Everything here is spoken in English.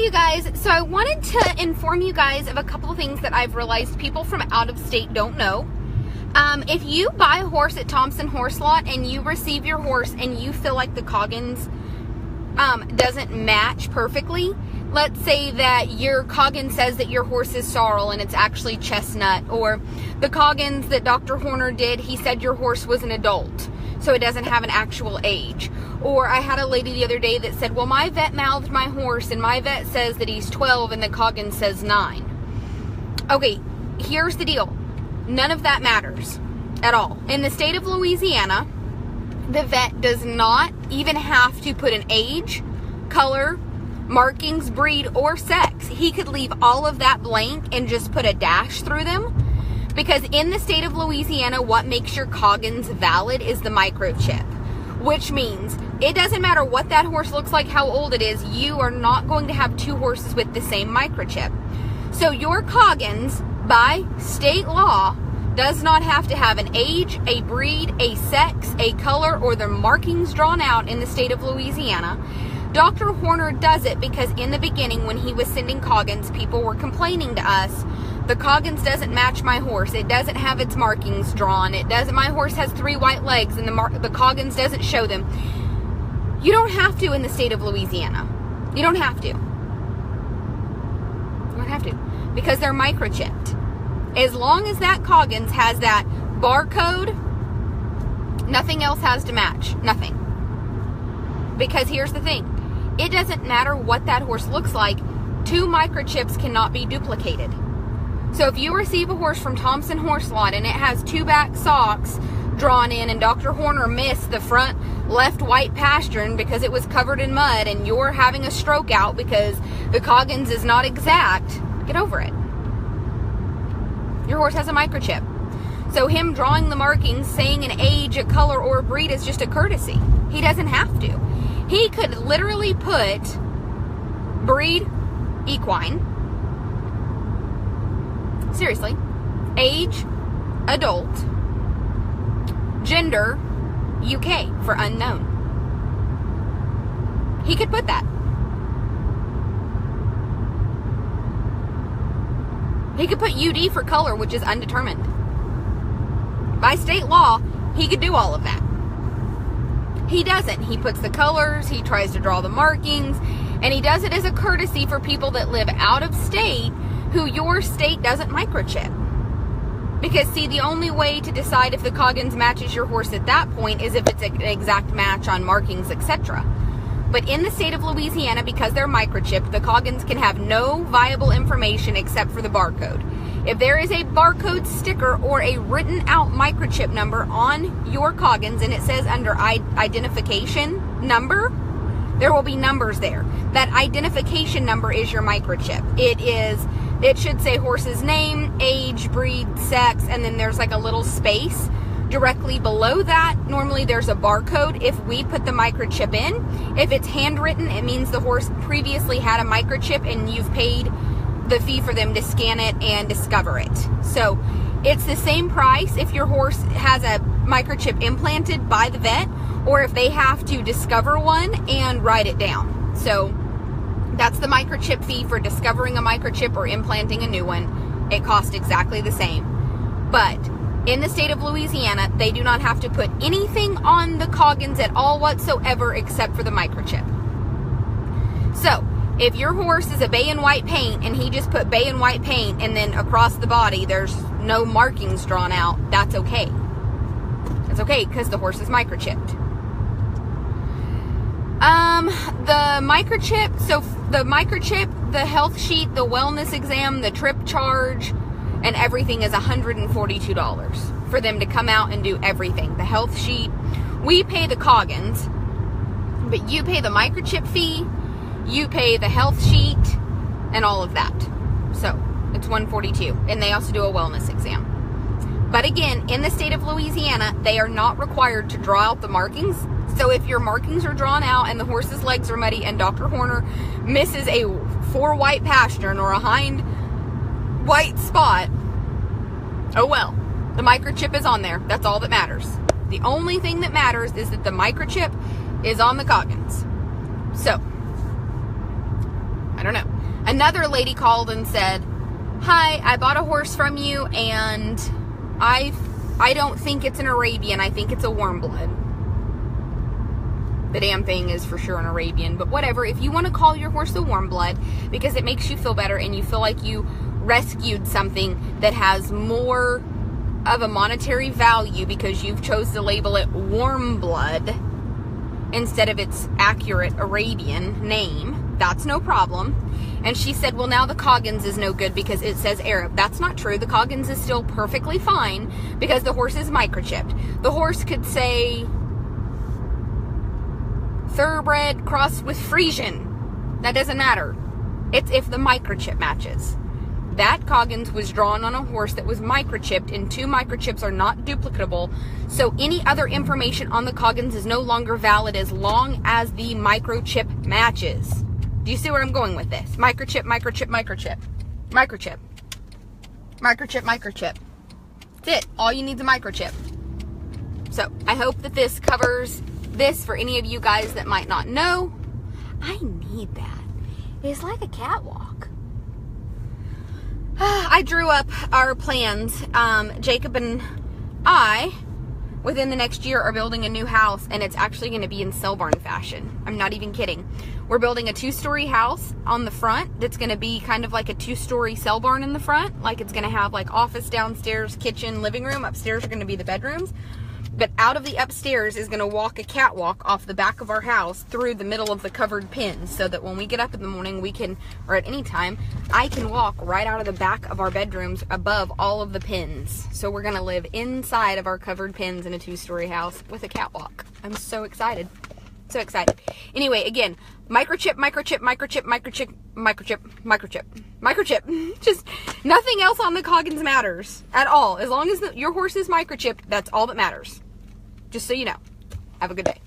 you guys. So I wanted to inform you guys of a couple of things that I've realized people from out of state don't know. If you buy a horse at Thompson Horse Lot and you receive your horse and you feel like the Coggins doesn't match perfectly, let's say that your Coggins says that your horse is sorrel and it's actually chestnut, or the Coggins that Dr. Horner did, he said your horse was an adult, so it doesn't have an actual age. Or I had a lady the other day that said, well, my vet mouthed my horse and my vet says that he's 12 and the Coggins says 9. Okay, here's the deal. None of that matters at all. In the state of Louisiana, the vet does not even have to put an age, color, markings, breed, or sex. He could leave all of that blank and just put a dash through them. Because in the state of Louisiana, what makes your Coggins valid is the microchip. Which means it doesn't matter what that horse looks like, how old it is, you are not going to have two horses with the same microchip. So your Coggins, by state law, does not have to have an age, a breed, a sex, a color, or the markings drawn out in the state of Louisiana. Dr. Horner does it because in the beginning when he was sending Coggins, people were complaining to us, the Coggins doesn't match my horse. It doesn't have its markings drawn. It doesn't. My horse has 3 white legs and the Coggins doesn't show them. You don't have to in the state of Louisiana. You don't have to. You don't have to because they're microchipped. As long as that Coggins has that barcode, nothing else has to match. Nothing. Because here's the thing. It doesn't matter what that horse looks like. 2 microchips cannot be duplicated. So if you receive a horse from Thompson Horse Lot and it has 2 back socks drawn in and Dr. Horner missed the front left white pastern because it was covered in mud and you're having a stroke out because the Coggins is not exact, get over it. Your horse has a microchip. So him drawing the markings, saying an age, a color, or a breed is just a courtesy. He doesn't have to. He could literally put breed, equine, seriously, age, adult, gender, UK for unknown. He could put that. He could put UD for color, which is undetermined. By state law, he could do all of that. He doesn't. He puts the colors, he tries to draw the markings, and he does it as a courtesy for people that live out of state who your state doesn't microchip. Because, see, the only way to decide if the Coggins matches your horse at that point is if it's an exact match on markings, etc. But in the state of Louisiana, because they're microchipped, the Coggins can have no viable information except for the barcode. If there is a barcode sticker or a written out microchip number on your Coggins and it says under identification number, there will be numbers there. That identification number is your microchip. It should say horse's name, age, breed, sex, and then there's like a little space. Directly below that, normally there's a barcode if we put the microchip in. If it's handwritten, it means the horse previously had a microchip and you've paid the fee for them to scan it and discover it. So it's the same price if your horse has a microchip implanted by the vet or if they have to discover one and write it down. So that's the microchip fee for discovering a microchip or implanting a new one. It costs exactly the same. But in the state of Louisiana, they do not have to put anything on the Coggins at all whatsoever except for the microchip. So, if your horse is a bay and white paint and he just put bay and white paint and then across the body there's no markings drawn out, that's okay. That's okay because the horse is microchipped. The microchip, the health sheet, the wellness exam, the trip charge, and everything is $142 for them to come out and do everything. The health sheet, we pay the Coggins, but you pay the microchip fee, you pay the health sheet, and all of that. So it's $142, and they also do a wellness exam. But again, in the state of Louisiana, they are not required to draw out the markings. So if your markings are drawn out and the horse's legs are muddy and Dr. Horner misses a 4 white pastern or a hind white spot, oh well, the microchip is on there. That's all that matters. The only thing that matters is that the microchip is on the Coggins. So, I don't know. Another lady called and said, hi, I bought a horse from you, and I don't think it's an Arabian. I think it's a warm blood. The damn thing is for sure an Arabian, but whatever. If you want to call your horse a warm blood because it makes you feel better and you feel like you rescued something that has more of a monetary value because you've chose to label it warm blood instead of its accurate Arabian name, that's no problem. And she said, well, now the Coggins is no good because it says Arab. That's not true. The Coggins is still perfectly fine because the horse is microchipped. The horse could say thoroughbred crossed with Frisian. That doesn't matter. It's if the microchip matches. That Coggins was drawn on a horse that was microchipped, and 2 microchips are not duplicatable. So any other information on the Coggins is no longer valid as long as the microchip matches. Do you see where I'm going with this? Microchip, microchip, microchip. Microchip. Microchip, microchip. That's it. All you need is a microchip. So I hope that this covers this for any of you guys that might not know. I need that. It's like a catwalk. I drew up our plans. Jacob and I, within the next year, are building a new house, and it's actually going to be in cell barn fashion. I'm not even kidding. We're building a 2-story house on the front that's going to be kind of like a 2-story cell barn in the front. Like it's going to have like office downstairs, kitchen, living room. Upstairs are going to be the bedrooms. But out of the upstairs is going to walk a catwalk off the back of our house through the middle of the covered pins, so that when we get up in the morning, we can, or at any time, I can walk right out of the back of our bedrooms above all of the pins. So we're going to live inside of our covered pins in a 2-story house with a catwalk. I'm so excited. So excited. Anyway, again, microchip, microchip, microchip, microchip, microchip, microchip, microchip. Just nothing else on the Coggins matters at all. As long as your horse is microchipped, that's all that matters. Just so you know. Have a good day.